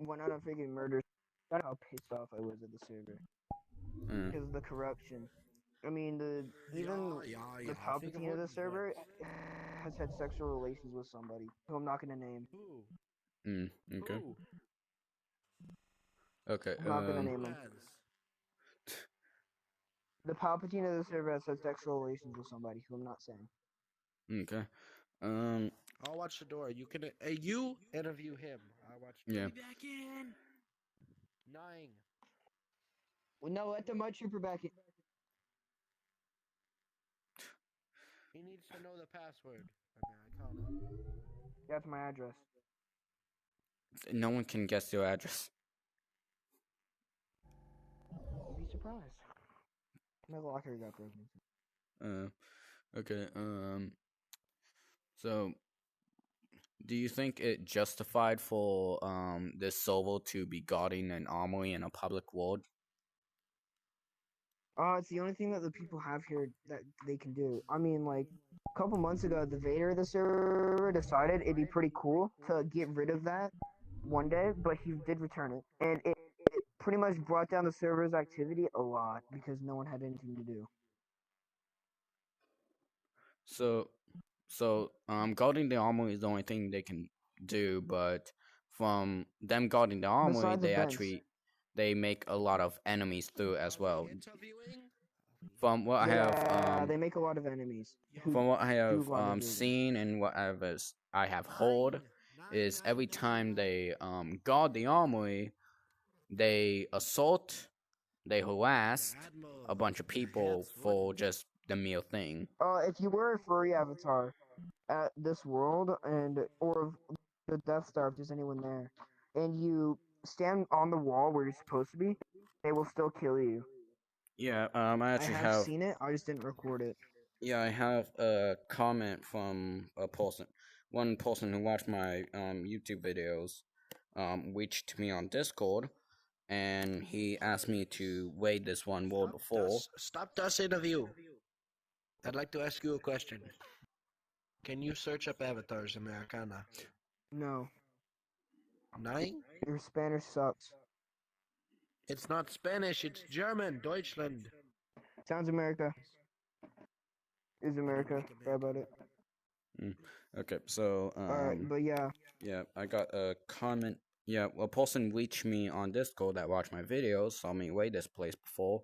went out and freaking murdered. That's how pissed off I was at the server Mm. because of the corruption. I mean, even the Palpatine of the server has had sexual relations with somebody who I'm not gonna name. Who? Okay. Who? Okay. I'm not gonna name Who him. has? The Palpatine of the server has had sexual relations with somebody who I'm not saying. Okay. Um. I'll watch the door. You can. You interview him. I'll watch. Yeah. Let me back in. 9. Well, no, let the Mud Trooper back in. He needs to know the password. Americana. That's my address. No one can guess your address. You'd be surprised. My locker got broken. Okay. So, do you think it justified for this Sovo to be guarding an armory in a public ward? It's the only thing that the people have here that they can do. I mean, like, a couple months ago, the Vader of the server decided it'd be pretty cool to get rid of that one day, but he did return it. And it pretty much brought down the server's activity a lot because no one had anything to do. So, guarding the armory is the only thing they can do, but from them guarding the armory, Besides they events. actually they make a lot of enemies through as well. Interviewing? From what I Yeah, have they make a lot of enemies. who from what I do have want to do that. seen and whatever I have heard is every time they guard the armory, they assault, they harass a bunch of people for just the mere thing. If you were a furry avatar at this world or the Death Star, if there's anyone there, and you stand on the wall where you're supposed to be, they will still kill you. Yeah, I I actually have have. seen it. I just didn't record it. Yeah, I have a comment from one person who watched my YouTube videos, reached me on Discord, and he asked me to wait this one word before. Stop this interview. I'd like to ask you a question. Can you search up avatars, Americana? No, 9? your Spanish sucks. It's not Spanish, it's German. Deutschland. Sounds America. Is America. Sorry about it. Okay, so Alright, but yeah. yeah, I got a comment. Yeah, a person reached me on Discord that watched my videos, saw me wait this place before.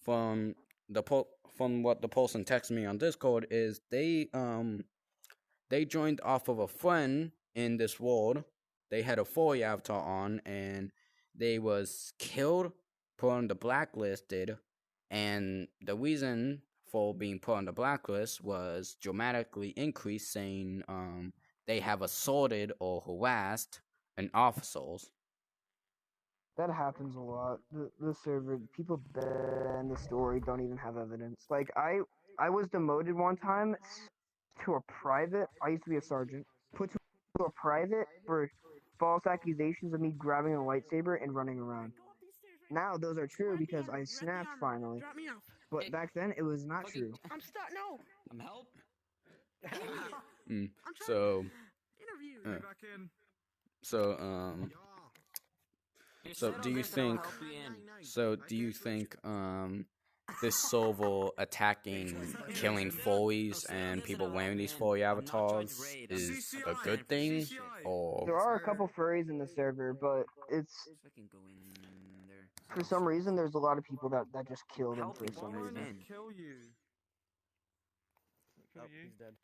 From what the person texted me on Discord is they joined off of a friend in this world. They had a furry avatar on, and they was killed, put on the blacklisted, and the reason for being put on the blacklist was dramatically increased, saying they have assaulted or harassed an officers. That happens a lot. The server, people bend the story, don't even have evidence. Like, I was demoted one time to a private. I used to be a sergeant. Put to a private for false accusations of me grabbing a lightsaber and running around. Now those are true because I snapped finally. Drop me off. But back then it was not true. I'm stuck. No. I'm help. Mm. I'm trying So, interview. Back in. so You So sit do on you this and I'll think? help you in. So do you think this Sovo attacking, killing furries and people wearing these furry avatars is a good thing, There or are a couple furries in the server, but it's Fucking go in there. for some reason there's a lot of people that just kill them Help for me, some Why Why reason. would I in? kill you? Kill Oh, you? he's dead.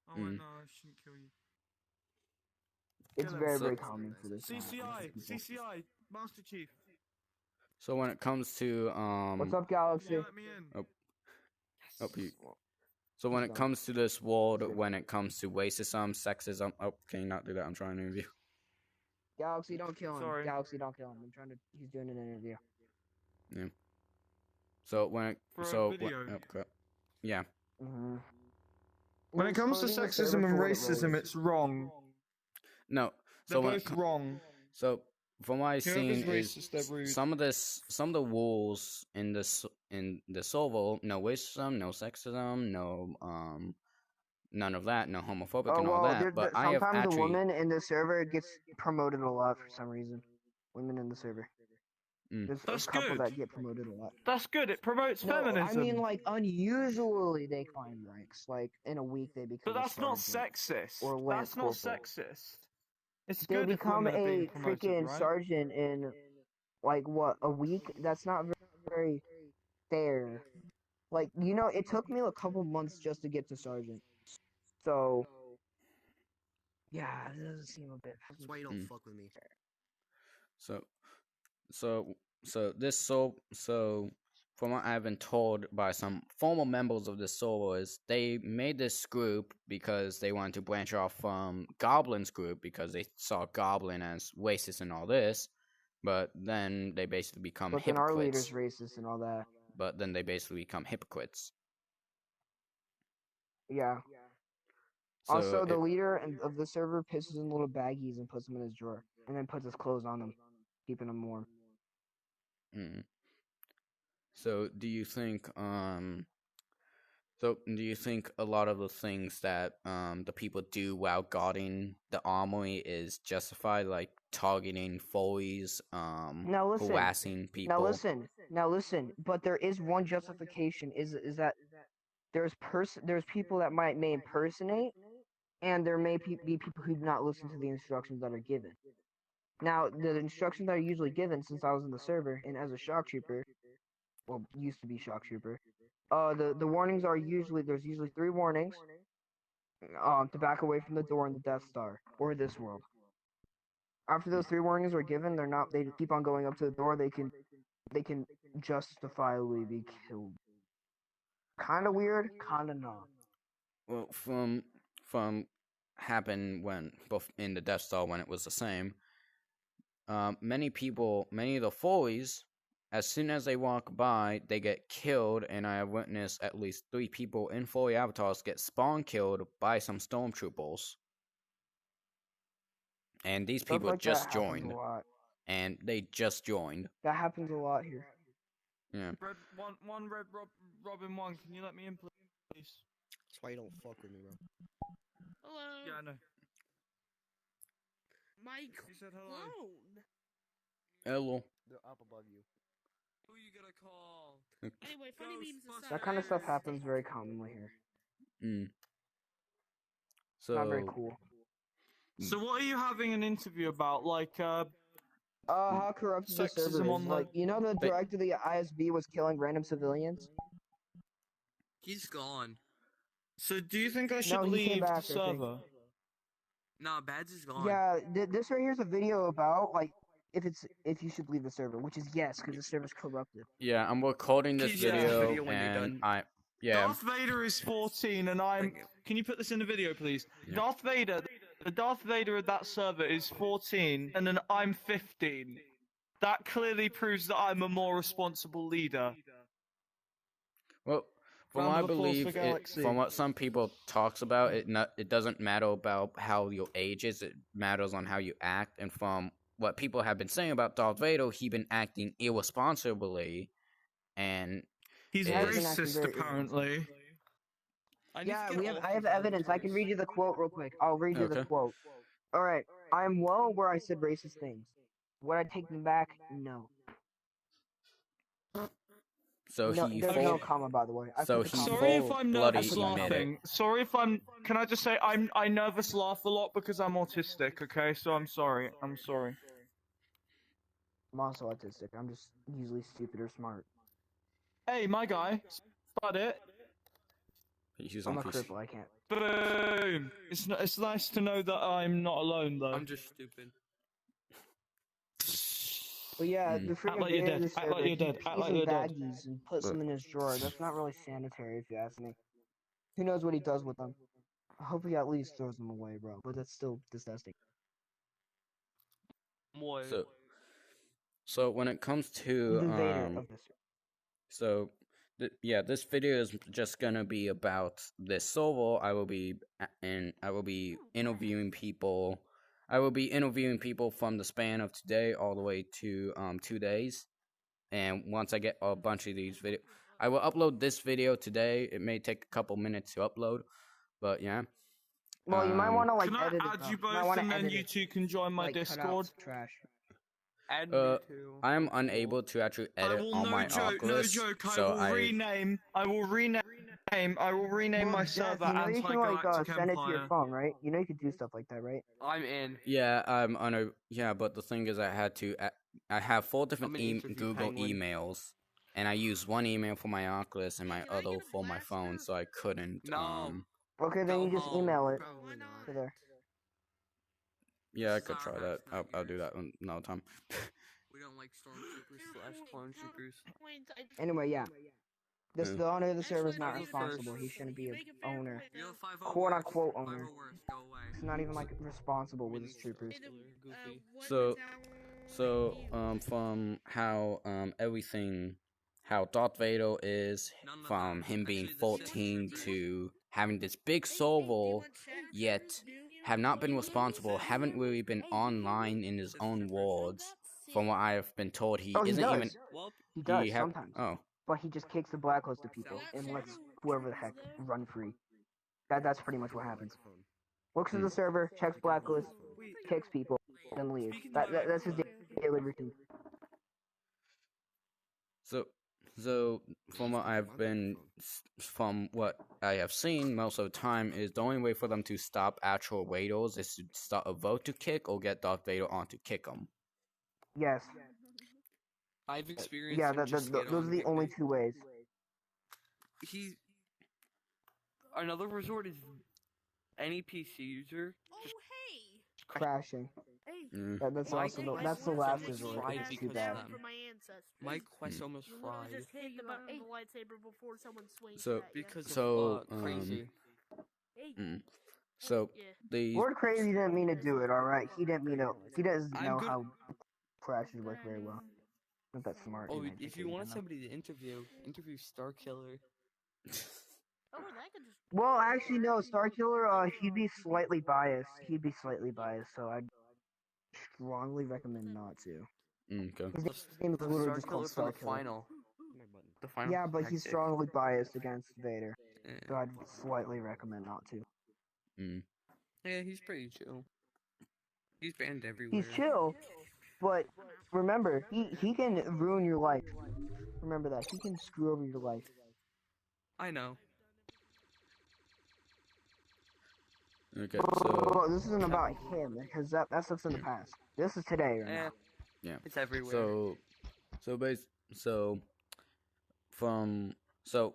Oh, Mm. no, I shouldn't kill you. It's Kill him. very, So- very common for this. to happen CCI, to people. CCI, Master Chief. so when it comes to What's up, Can Galaxy? you let me in? so when He's it gone. comes to this world, He's good. when it comes to racism, sexism, can you not do that? I'm trying to interview. Galaxy, don't kill him. Sorry. Galaxy, don't kill him. I'm trying to. He's doing an interview. So when it, For a so video. yeah. Mm-hmm. When it comes to sexism and racism, it's wrong. No. They're So when both it, wrong. so from what I've Whoever's seen is racist, they're rude. some of the rules in the Sovo, no racism, no sexism, no none of that, no homophobic Oh and all well, that. But I have sometimes the actually. woman in the server gets promoted a lot for some reason. Women in the server. Mm. There's That's a couple good. that get promoted a lot. That's good. It promotes No, feminism. I mean like unusually they climb ranks. Like in a week they become. But that's a not sergeant sexist. Or lance That's not corporal. sexist. It's They good if become women are being a promoted, freaking right? sergeant in like what, a week? That's not very fair. Like, you know, it took me a couple months just to get to sergeant. So yeah, it doesn't seem a bit. That's why you don't fuck with me. So, so from what I've been told by some former members of the solo is they made this group because they wanted to branch off from Goblin's group because they saw Goblin as racist and all this, but then they basically become But then our hypocrites. leader's racist and all that. But then they basically become hypocrites. Yeah. So Also, the leader of the server pisses in little baggies and puts them in his drawer, and then puts his clothes on them, keeping them warm. Mm. So do you think So do you think a lot of the things that the people do while guarding the armory is justified, like targeting foes, Now listen. harassing people? Now listen. But there is one justification. Is that there's people that may impersonate, and there may be people who do not listen to the instructions that are given. Now, the instructions that are usually given, since I was in the server and as a shock trooper, well, used to be shock trooper, the warnings are there's usually 3 warnings, to back away from the door in the Death Star or this world. After those 3 warnings are given, they keep on going up to the door. They can justifiably be killed. Kind of weird, kind of not. Well, from happened when both in the Death Star when it was the same. Many of the foes, as soon as they walk by, they get killed, and I have witnessed at least 3 people in Foley avatars get spawn killed by some stormtroopers. And these Stuff people like just that happens joined. a lot. And they just joined. That happens a lot here. Yeah. Red Robin 1, can you let me in, please? That's why you don't fuck with me, bro. Hello. Yeah, I know. My You said hello. clone. Hello. They're up above you. Who are you gonna call? Anyway, funny memes aside. That kind of stuff happens very commonly here. So Not very cool. So what are you having an interview about? Like, How corrupted the Sexism server on is. the- Like, you know, the They- director of the ISB was killing random civilians? He's gone. so do you think I should No, he came leave back, I the think. server? Nah, Bads is gone. Yeah, this right here's a video about, like, if you should leave the server, which is yes, because the server's corrupted. yeah, I'm recording this Please get this video, video when you're and done. Darth Vader is 14, and I'm. Thank you. Can you put this in the video, please? Yeah. Darth Vader, the Darth Vader of that server is 14, and then I'm 15. That clearly proves that I'm a more responsible leader. Well, from Round what I of applause believe, for Galaxy. from what some people talks about, it doesn't matter about how your age is. It matters on how you act. And from what people have been saying about Darth Vader, he been acting irresponsibly, and He's He has been acting racist, very apparently. I need to Yeah, get off I have of evidence. I can read you the quote real quick. I'll read you the Okay. quote. Alright, I am well aware I said racist things. Would I take them back? No. so No, he there's full, no comma, by the way. I so put the he comma. Sorry if full I'm bloody nervous admit it. laughing. Sorry if I'm. Can I just say I nervous laugh a lot because I'm autistic. Okay, so I'm sorry. I'm sorry. I'm also autistic. I'm just usually stupid or smart. Hey, my guy. Spud it. He's I'm on a PC. cripple. I can't. Boom. It's nice to know that I'm not alone though. I'm just stupid. But yeah, Hmm. the freaking like you're video in dead. the Act like server, you're he dead. pees Act like in you're dead. baggies and puts But- them in his drawer. That's not really sanitary, if you ask me. Who knows what he does with them? I hope he at least throws them away, bro. But that's still disgusting. Boy. So when it comes to The Vader of this. So, this video is just gonna be about this solo. I will be interviewing people. I will be interviewing people from the span of today all the way to 2 days. And once I get a bunch of these videos, I will upload this video today. It may take a couple minutes to upload, But yeah. Well, you might want to like Can I edit it. add though. you might both wanna and then edit you it, two can join my like, cut out Discord? some trash. Add Uh, me too. I am unable to actually I edit will on no my joke, no Oculus, joke. so I will rename Well, my Jess, server you know you can like Anti-Galactic send it to your Empire. phone, right? You know you could do stuff like that, right? I'm in. Yeah, yeah, but the thing is, I have 4 different I'm an interview Google penguin. emails, and I use one email for my Oculus and my Can I other get a for my glass phone, now? so I couldn't. No. Okay, then Go you just home. email it Probably Why not. not? to there. Yeah, I It's could not try our that. house, not I'll do yours. that another time. We don't like stormtroopers / clone troopers. Anyway, yeah. The owner of the server is not Actually, responsible. first- He shouldn't be an owner. You have 5 Quote unquote owner. worst, go away. He's not even like responsible with his troopers. So, from how everything, how Darth Vader is, None of from that. him being Actually, the 14 Sith to having this big server, yet have not been responsible, haven't really been online in his own words. From what I have been told, he Oh, he isn't does. even. Well, He does he have- sometimes. Oh, But he just kicks the blacklist to people and lets whoever the heck run free. That's pretty much what happens. Looks at the server, checks blacklist, kicks people, then leaves. That's his daily routine. So from what from what I have seen, most of the time is the only way for them to stop actual raiders is to start a vote to kick or get Darth Vader on to kick them. Yes. I've experienced Yeah, him just get those on are the kick only me. two ways. Another resort is any PC user just Crashing. That's My also quest that's the was last almost resort. fried It's too because bad. of them. my ancestors. My quest almost You literally fried just hit the button with the lightsaber before someone swings So- at you. because So, of crazy. So Yeah. the Lord Crazy didn't mean to do it, alright? He didn't mean to. He doesn't I'm know good- how crashes work very well. Not that smart. Oh, he might if think you he want can. somebody to interview Starkiller. Oh, and I can just. Well, actually, no. Starkiller, he'd be slightly biased. So I'd strongly recommend not to. okay. His name is The literally just called Starkiller from the Starkiller. final. The final. Yeah, but he's tactic. strongly biased against Vader, Eh, so I'd slightly recommend not to. Yeah, he's pretty chill. He's banned everywhere. He's chill, but remember, he can ruin your life. Remember that. He can screw over your life. I know. Okay. Well, this isn't about him, because that stuff's in the past. This is today right Eh, now. Yeah. it's everywhere. So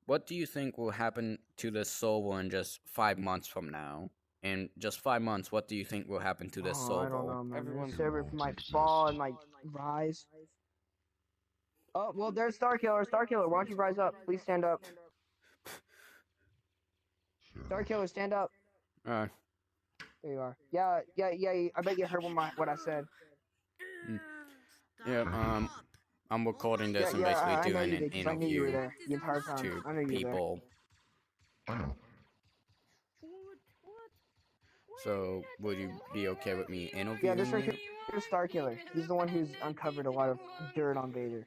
what do you think will happen to this server in just 5 months from now? In just 5 months, what do you think will happen to this Oh, server? I don't know, man. Everyone's The server might fall and might rise. Oh, well, there's Starkiller. Starkiller, why don't you rise up? Please stand up. Starkiller, stand up. Alright. There you are. Yeah. I bet you heard what I said. Yeah, I'm recording this and I basically know doing you an did, 'cause I knew you were interview there the entire time. to I know you were there. people. So, would you be okay with me interviewing Yeah, this right you? here is Starkiller. He's the one who's uncovered a lot of dirt on Vader.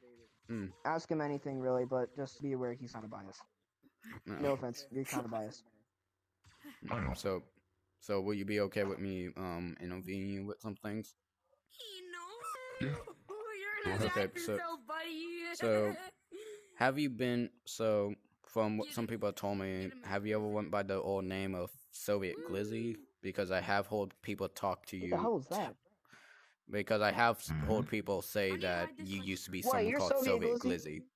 Ask him anything, really, but just be aware he's kind of biased. No offense, you're kind of biased. So will you be okay with me interviewing you with some things? You're gonna Okay, attack so- yourself, buddy. so- Have you been from what some people have told me, have you ever went by the old name of Soviet Glizzy? Because I have heard people talk to What the hell you. is that? Because I have heard people say that you used to be What, someone you're called Soviet Soviet Glizzy? Glizzy.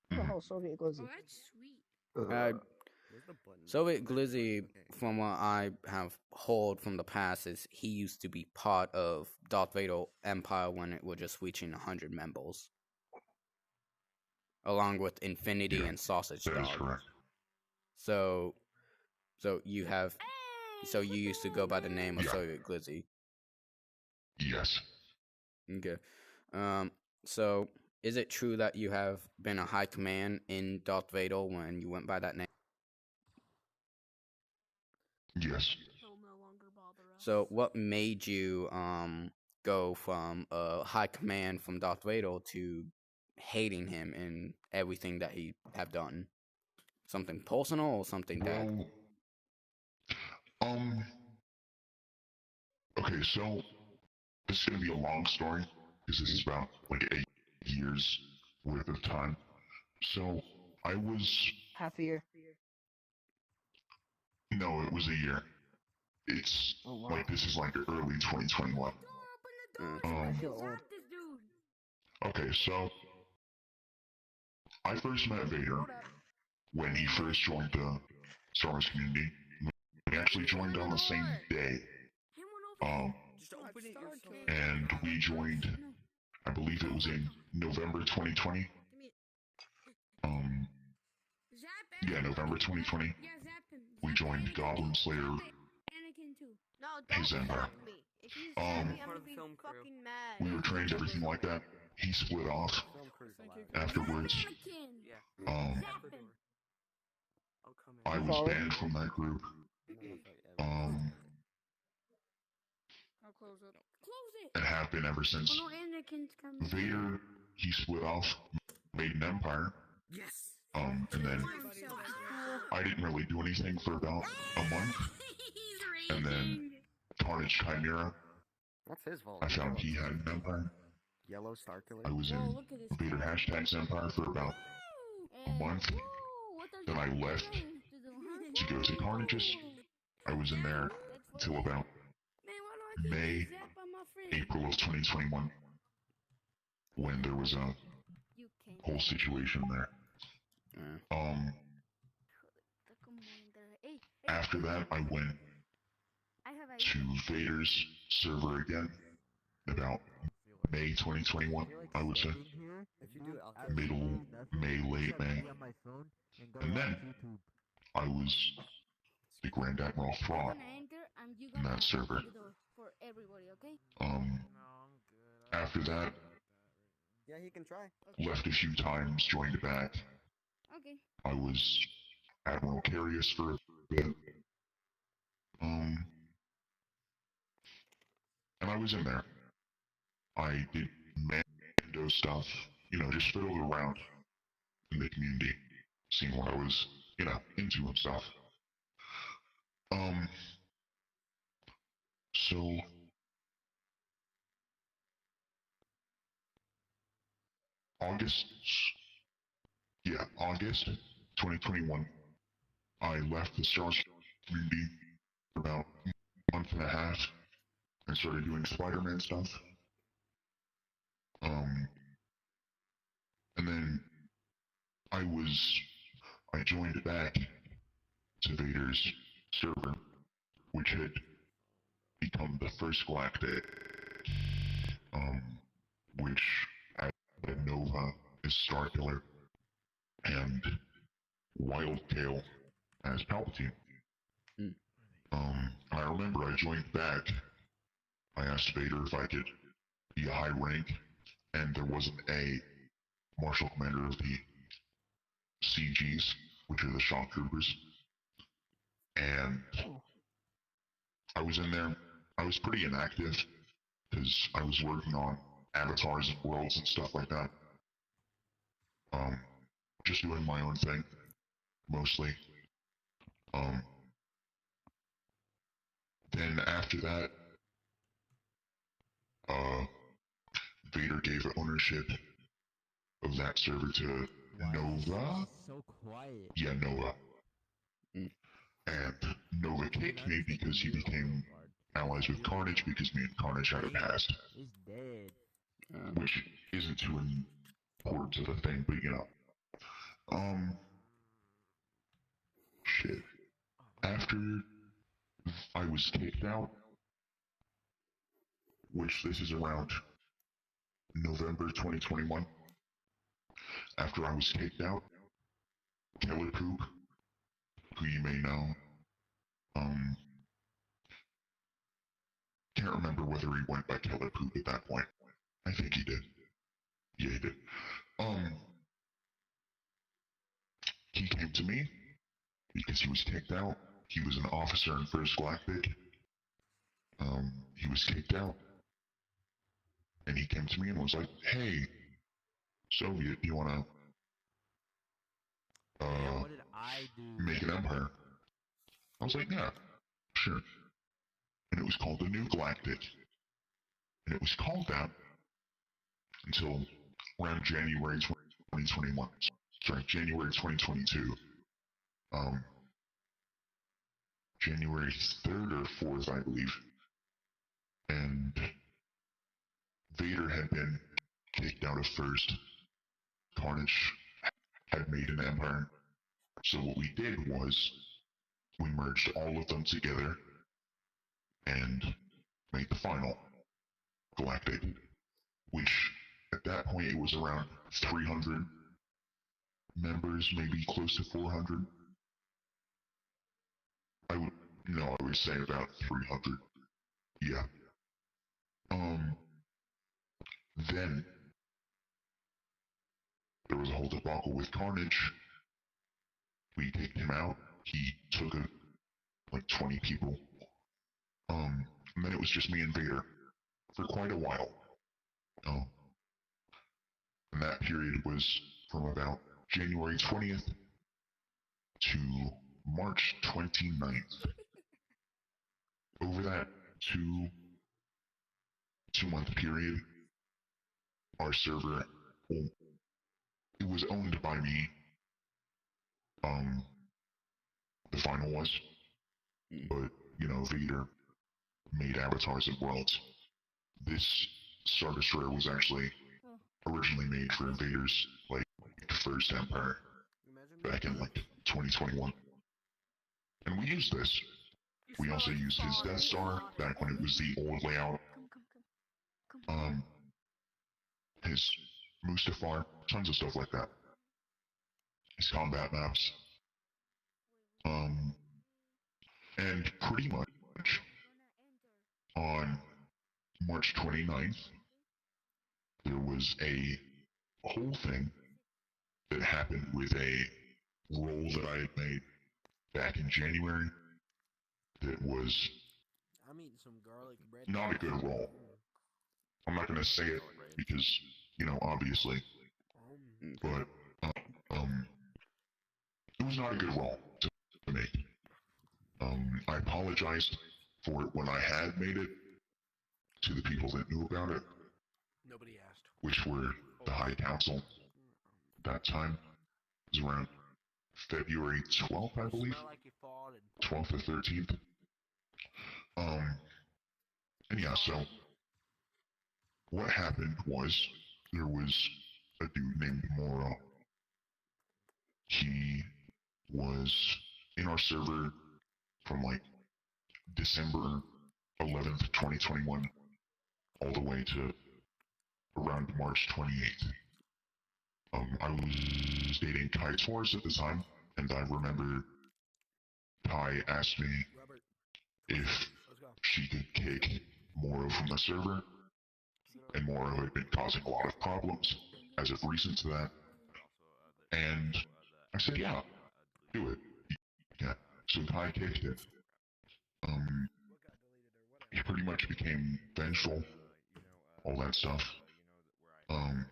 What the hell, Soviet Glizzy? Oh, that's sweet. Where's the button? Soviet Glizzy, Okay. from what I have heard from the past, is he used to be part of Darth Vader Empire when it was just reaching 100 members, along with Infinity and Sausage Dog. So you used to go by the name of Soviet Glizzy. Yes. Okay. So is it true that you have been a high command in Darth Vader when you went by that name? Yes. He'll no longer bother us. So what made you go from a high command from Darth Vader to hating him and everything that he have done? Something personal or something that? Well, okay, so this is gonna be a long story because this is about like 8 years worth of time. So I was Half a year. no, it was a year. It's Oh wow. like this is like early 2021. I feel old. Stop this dude. Okay, so I first met Vader when he first joined the Star Wars community. We actually joined on the same day. Just open it yourself. And we joined, I believe it was in November 2020. Yeah, November 2020. Yeah, zap him. We joined Goblin Slayer, Anakin too. No, don't his empire. zap me. If you zap me, I'm Part gonna of the be film crew. fucking mad. We were trained, everything like that. He split off Film crew's alive. afterwards. Anakin. Yeah. Um, Zap him. I'll come in. I was banned from that group. I'll close it. Close it. And have been ever since. Oh no, Anakin's coming. Vader, he split off, made an empire. Yes. And then I didn't really do anything for about a month. He's And then raging. Carnage Chimera, What's his fault? I found he had an empire. Yellow Star Killer. I was Whoa, in look at this Vader guy. Hashtag's empire for about And- month. Whoa, what are Then you I doing left to the- huh? to go to Carnage's. I was in there until about Man, why do I keep May, getting zapped by my friend? April of 2021, when there was a You can't. whole situation there. Hey, After that, I went I have a to Vader's server again, about May 2021, I would say. If you do it, I'll kill you. Middle May, late May. And then I was the Grand Admiral Thrawn gonna enter and you in gonna that server. open the door for everybody, okay? After that, Yeah, he can try. left a few times, joined back. Okay. I was Admiral Carius for a bit. And I was in there. I did Mando stuff, just fiddled around in the community, seeing what I was, into and stuff. So August 2021, I left the Star Wars community for about a month and a half and started doing Spider-Man stuff. And then I joined back to Vader's server, which had become the First Galactic, which had Nova as Star Killer and Wildtail as Palpatine. I remember I joined back. I asked Vader if I could be a high rank, and there wasn't a Marshal Commander of the CGs, which are the Shock Troopers. And I was in there. I was pretty inactive because I was working on avatars and worlds and stuff like that. Just doing my own thing, mostly. Then after that, Vader gave ownership of that server to Nova. So quiet. Yeah, Nova. And Nova kicked me because he became allies with Carnage because me and Carnage had a past. He's dead. Which isn't too important to the thing, but shit. After I was kicked out, which this is around November 2021, after I was kicked out, Killer Poop, who you may know, can't remember whether he went by Killer Poop at that point. I think he did. Yeah, he did. He came to me because he was kicked out. He was an officer in First Galactic. He was kicked out. And he came to me and was like, "Hey, Soviet, do you wanna, I do. make an empire. I was like, yeah, sure. And it was called the New Galactic. And it was called that until around January 2021. Sorry, January 2022. January 3rd or 4th, I believe. And Vader had been kicked out of First. Carnage had made an empire. So what we did was we merged all of them together and made the final Galactic, which at that point it was around 300 members, maybe close to 400. I would say about 300. Yeah. Then there was a whole debacle with Carnage. We kicked him out. He took like 20 people. And then it was just me and Vader for quite a while. And that period was from about January 20th to March 29th. Over that two-month period, our server, well, it was owned by me. The final was, but Vader made avatars and worlds. This Star Destroyer was actually originally made for Vader's first empire back in 2021, and we used this. We also used his Death Star back when it was the old layout. His Mustafar, tons of stuff like that. His combat maps. And pretty much on March 29th, there was a whole thing that happened with a roll that I had made back in January that was I'm eating some garlic bread. not a good roll. I'm not going to say it because, obviously, but it was not a good roll to make. I apologized for it when I had made it to the people that knew about it. Nobody asked. Which were the High Council. That time it was around February 12th, I believe. 12th or 13th. And yeah, so what happened was there was a dude named Moro. He was in our server from December 11th, 2021, all the way to around March 28th. I was dating Kai Torres at the time, and I remember Kai asked me if she could kick Moro from the server, and Moro had been causing a lot of problems as of recent to that. And I said, yeah, do it. Yeah, so Kai kicked it. He pretty much became vengeful, all that stuff. And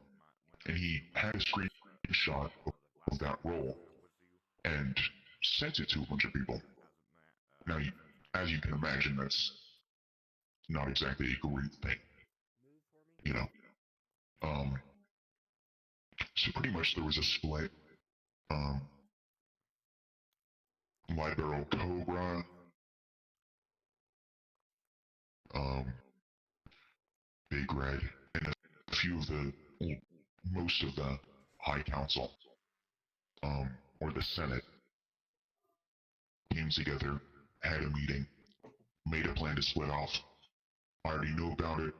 he had a screenshot of that roll and sent it to a bunch of people. Now, as you can imagine, that's not exactly a great thing. So pretty much there was a split. Libero Cobra, Big Red, and a few of most of the High Council, or the Senate, came together, had a meeting, made a plan to split off. I already knew about it.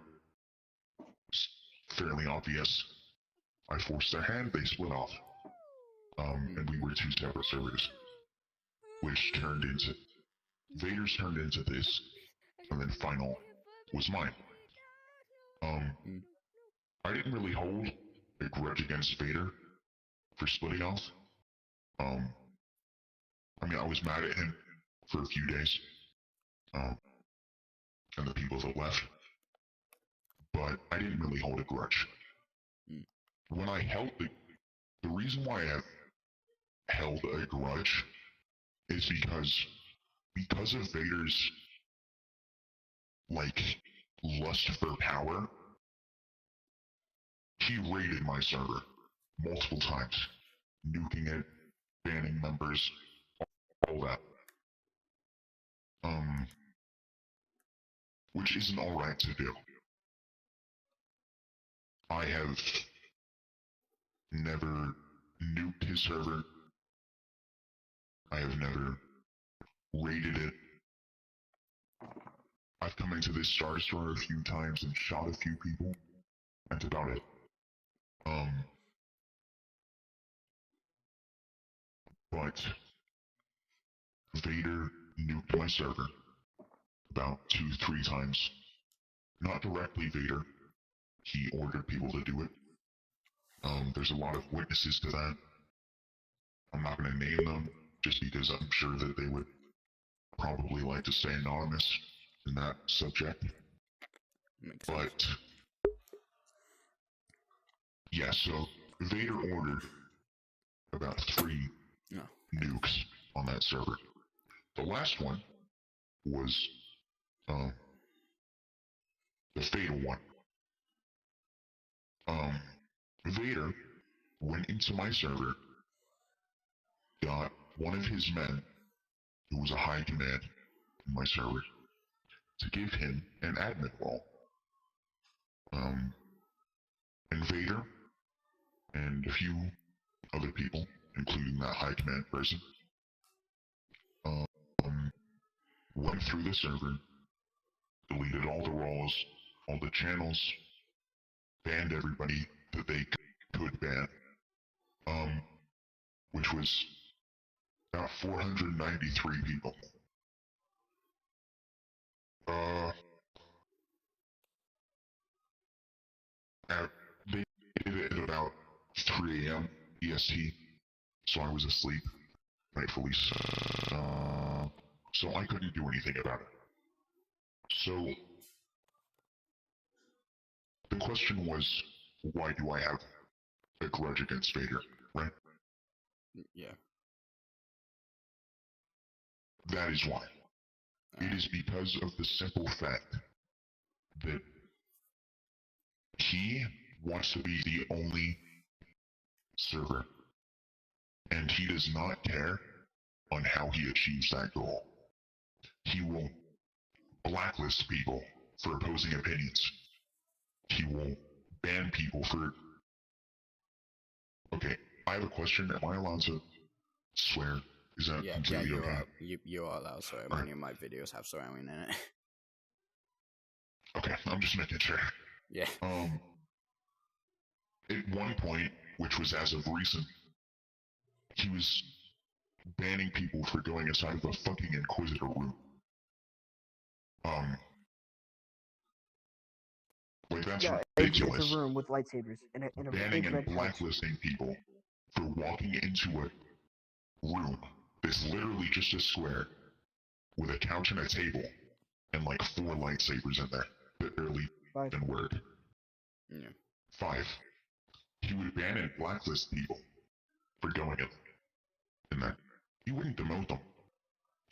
It's fairly obvious. I forced their hand, they split off. And we were two separate servers, which turned into Vader's turned into this, and then final was mine. I didn't really hold a grudge against Vader for splitting off. I was mad at him for a few days, and the people that left, but I didn't really hold a grudge. When I held the reason why I have held a grudge is because of Vader's like lust for power. He raided my server multiple times, nuking it, banning members, all that. Which isn't alright to do. I have never nuked his server. I have never raided it. I've come into this Star Destroyer a few times and shot a few people. That's about it. But Vader nuked my server about 2-3 times. Not directly Vader. He ordered people to do it. There's a lot of witnesses to that. I'm not going to name them, just because I'm sure that they would probably like to stay anonymous in that subject. But yeah, so Vader ordered about 3 nukes on that server. The last one was the fatal one. Vader went into my server, got one of his men, who was a high command in my server, to give him an admin role. And Vader and a few other people, including that high command person, went through the server, deleted all the roles, all the channels, banned everybody that they could ban, which was about 493 people. They did it at about 3 a.m. EST, so I was asleep, rightfully so. So I couldn't do anything about it. So the question was, why do I have a grudge against Vader, right? Yeah. That is why. It is because of the simple fact that he wants to be the only server, and he does not care on how he achieves that goal. He will blacklist people for opposing opinions. He will ban people for... Okay, I have a question. Am I allowed to swear? Is that completely okay? You are allowed to swear. Many of my videos have swearing in it. Okay, I'm just making sure. Yeah. At one point, which was as of recent, he was banning people for going inside of a fucking Inquisitor room. Like, that's ridiculous. It's a room with lightsabers in a Banning big and red couch. blacklisting people for walking into a room that's literally just a square with a couch and a table and like 4 lightsabers in there that barely even work. Yeah. 5. He would ban and blacklist people for going in there. He wouldn't demote them.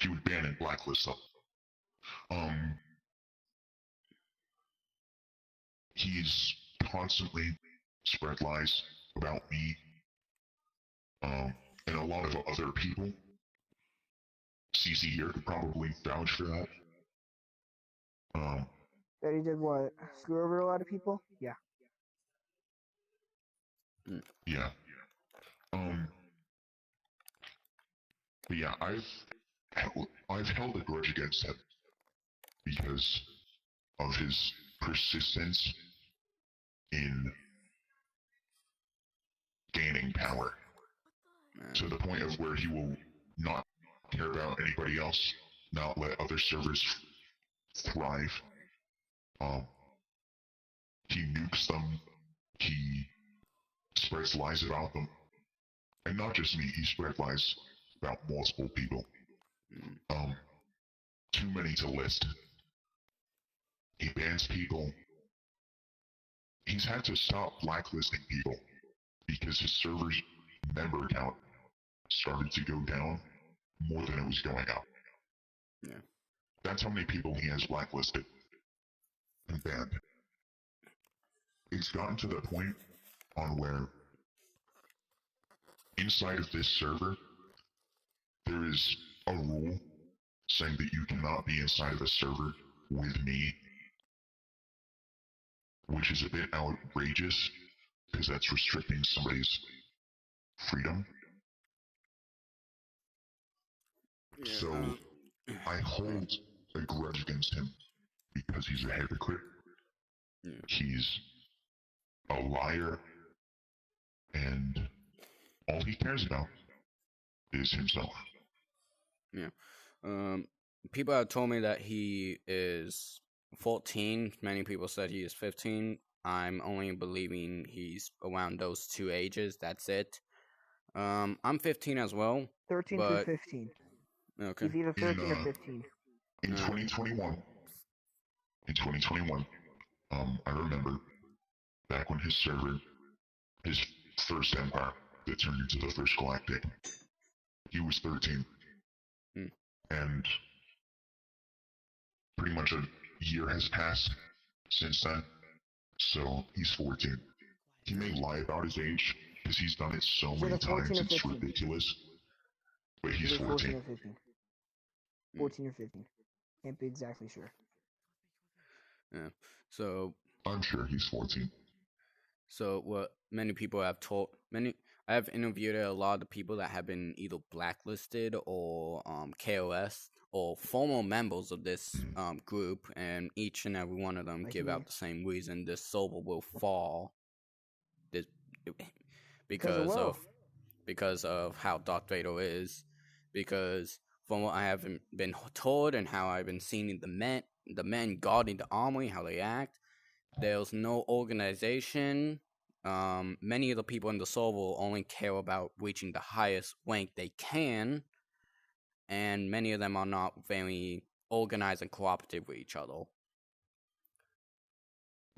He would ban and blacklist them. He's constantly spread lies about me, and a lot of other people. CC here could probably vouch for that. That he did what? Screw over a lot of people? Yeah. Yeah. But yeah, I've held a grudge against him because of his persistence in gaining power to the point of where he will not care about anybody else, not let other servers thrive. He nukes them, he spreads lies about them, and not just me, he spread lies about multiple people. Too many to list. He bans people. He's had to stop blacklisting people because his server's member count started to go down more than it was going up. Yeah. That's how many people he has blacklisted and banned. It's gotten to the point on where inside of this server, there is a rule saying that you cannot be inside of a server with me, which is a bit outrageous because that's restricting somebody's freedom. Yeah, So I hold a grudge against him because he's a hypocrite. Yeah. He's a liar, and all he cares about is himself. Yeah. People have told me that he is 14. Many people said he is 15. I'm only believing he's around those two ages. That's it. I'm 15 as well. 13 but... through 15. Okay. He's either 13 or 15. In 2021, I remember back when his server, his first empire that turned into the First Galactic, he was 13. And pretty much a year has passed since then, so he's 14. He may lie about his age, because he's done it so many times, it's ridiculous. But he's 14. 14 or 15. Can't be exactly sure. Yeah. So I'm sure he's 14. So what many people have told I have interviewed a lot of the people that have been either blacklisted or KOS or former members of this group, and each and every one of them give out the same reason: this server will fall. Because of how Darth Vader is. Because from what I have been told and how I've been seeing the men guarding the armory, how they act, there's no organization. Many of the people in the server only care about reaching the highest rank they can, and many of them are not very organized and cooperative with each other.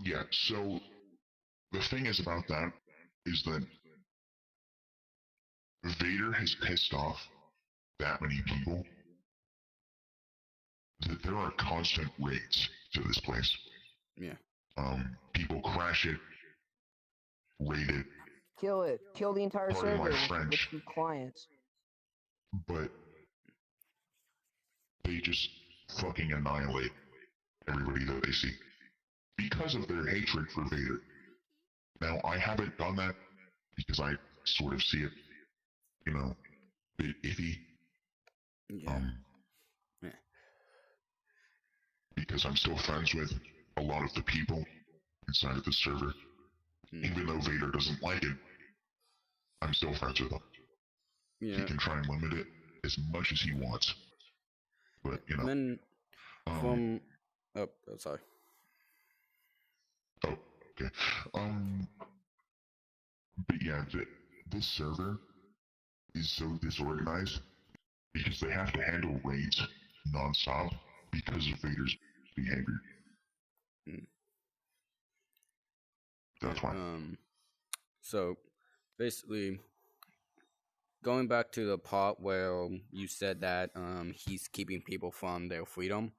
Yeah, so the thing is about that is that Vader has pissed off that many people that there are constant raids to this place. Yeah. People crash it, raid it. Kill it. Kill the entire Pardon server my French. with clients. But they just fucking annihilate everybody that they see because of their hatred for Vader. Now, I haven't done that because I sort of see it, you know, a bit iffy. Yeah. Because I'm still friends with a lot of the people inside of the server. Even though Vader doesn't like it, I'm still friends with him. Yeah. He can try and limit it as much as he wants. But, you know. Then sorry. Oh, okay. But yeah, this server is so disorganized because they have to handle raids non-stop because of Vader's behavior. That's why. So basically, going back to the part where you said that he's keeping people from their freedom,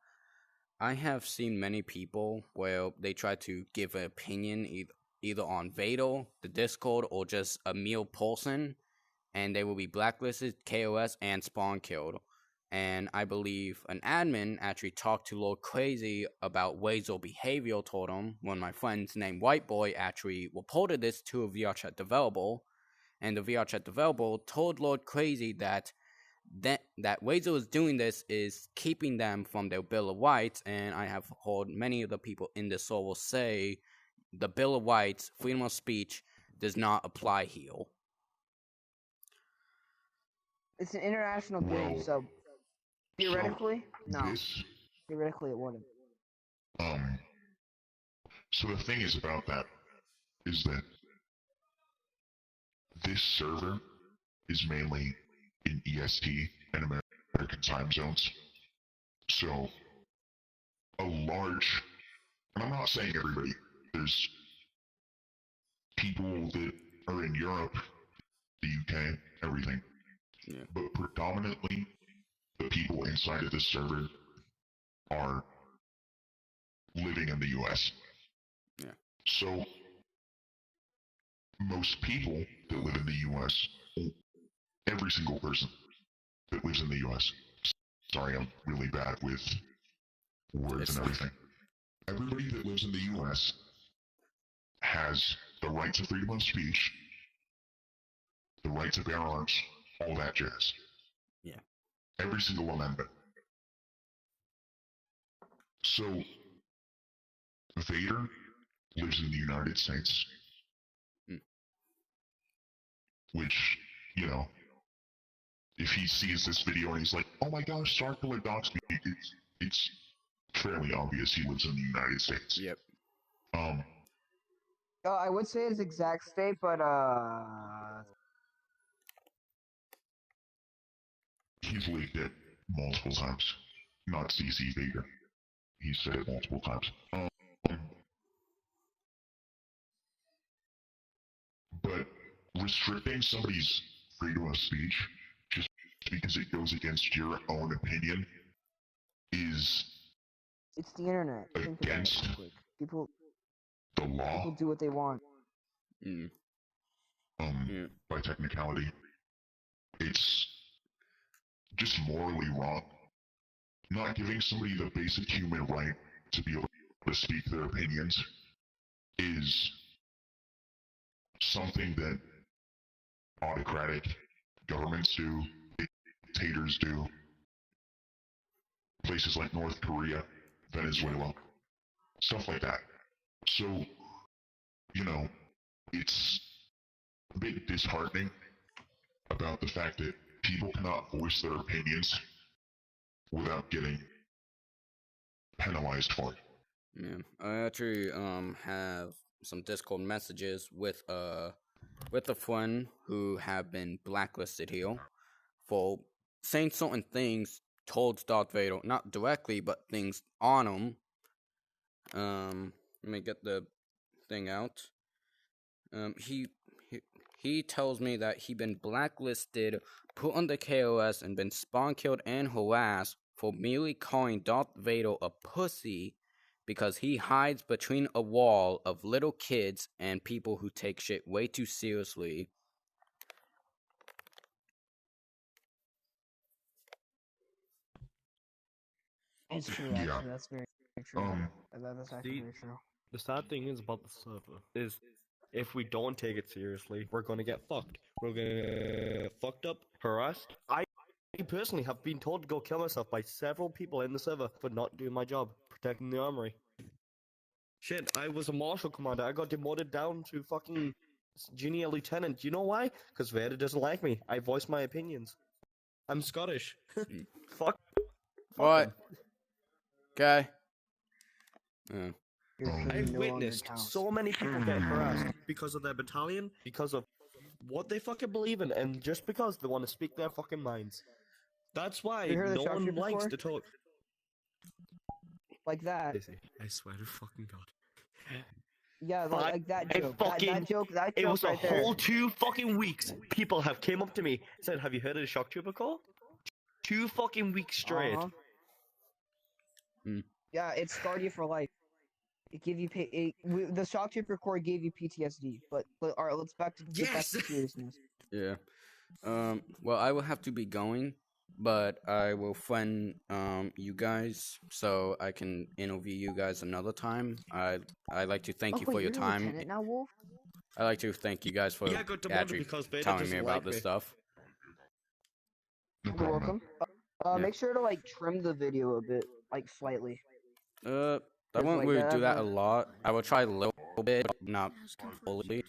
I have seen many people where they try to give an opinion either on Vader, the Discord, or just a mere person, and they will be blacklisted, KOS, and spawn killed. And I believe an admin actually talked to Lord Crazy about Wazel behavior toward him when my friend's named White Boy actually reported this to a VRChat developer, and the VRChat developer told Lord Crazy that Wazel is doing this is keeping them from their Bill of Rights, and I have heard many of the people in the server say the Bill of Rights, freedom of speech, does not apply here. It's an international game, so theoretically, no. Theoretically, it wouldn't. So the thing is about that is that this server is mainly in EST and American time zones. So a large, and I'm not saying everybody, there's people that are in Europe, the UK, everything, Yeah. but predominantly the people inside of this server are living in the US. Yeah. So most people that live in the US, every single person that lives in the US, sorry, I'm really bad with words and everything. Everybody that lives in the US has the right to freedom of speech, the right to bear arms, all that jazz. Yeah. Every single amendment. So, Vader lives in the United States, which, you know, if he sees this video and he's like, oh my gosh, Starkiller doxed me, it's fairly obvious he lives in the United States. Yep. I would say his exact state, but he's leaked it multiple times. Not CC Vader. He said it multiple times. But restricting somebody's freedom of speech just because it goes against your own opinion is it's the internet. Think about it against real quick. People law. do what they want. By technicality, it's just morally wrong. Not giving somebody the basic human right to be able to speak their opinions is something that autocratic governments do, dictators do, places like North Korea, Venezuela, stuff like that. So, you know, it's a bit disheartening about the fact that people cannot voice their opinions without getting penalized for it. Yeah, I actually have some Discord messages with a friend who have been blacklisted here for saying certain things towards Darth Vader, not directly, but things on him. Let me get the thing out. He tells me that he been blacklisted, put on the KOS, and been spawn killed and harassed for merely calling Darth Vader a pussy because he hides between a wall of little kids and people who take shit way too seriously. It's true, actually. That's very true. That's actually very true. The sad thing is about the server is if we don't take it seriously, we're gonna get fucked. We're gonna get fucked up, harassed. I personally have been told to go kill myself by several people in the server for not doing my job, protecting the armory. Shit, I was a marshal commander. I got demoted down to fucking junior lieutenant. You know why? Because Vader doesn't like me. I voice my opinions. I'm Scottish. Fuck. What? Okay. Yeah. I've witnessed so many people get harassed because of their battalion, because of what they fucking believe in, and just because they want to speak their fucking minds. That's why no one likes to talk. Like that. I swear to fucking God. Yeah, like that joke. That joke it was right a whole 2 fucking weeks. People have came up to me and said, have you heard of the Shock Trooper call? 2 fucking weeks straight. Yeah, it scarred you for life. It gave you the Shock Trooper Corps gave you PTSD. But all right, let's get back to seriousness. Yeah. Well, I will have to be going, but I will friend you guys so I can interview you guys another time. I'd like to thank you for your time. Lieutenant now, Wolf? I'd like to thank you guys for actually telling me about this stuff. You're welcome. Make sure to like trim the video a bit, like slightly. I won't really do that a lot. I will try a little bit, not fully.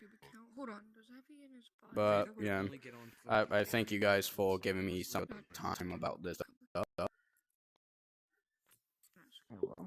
But yeah, I thank you guys for giving me some time about this stuff.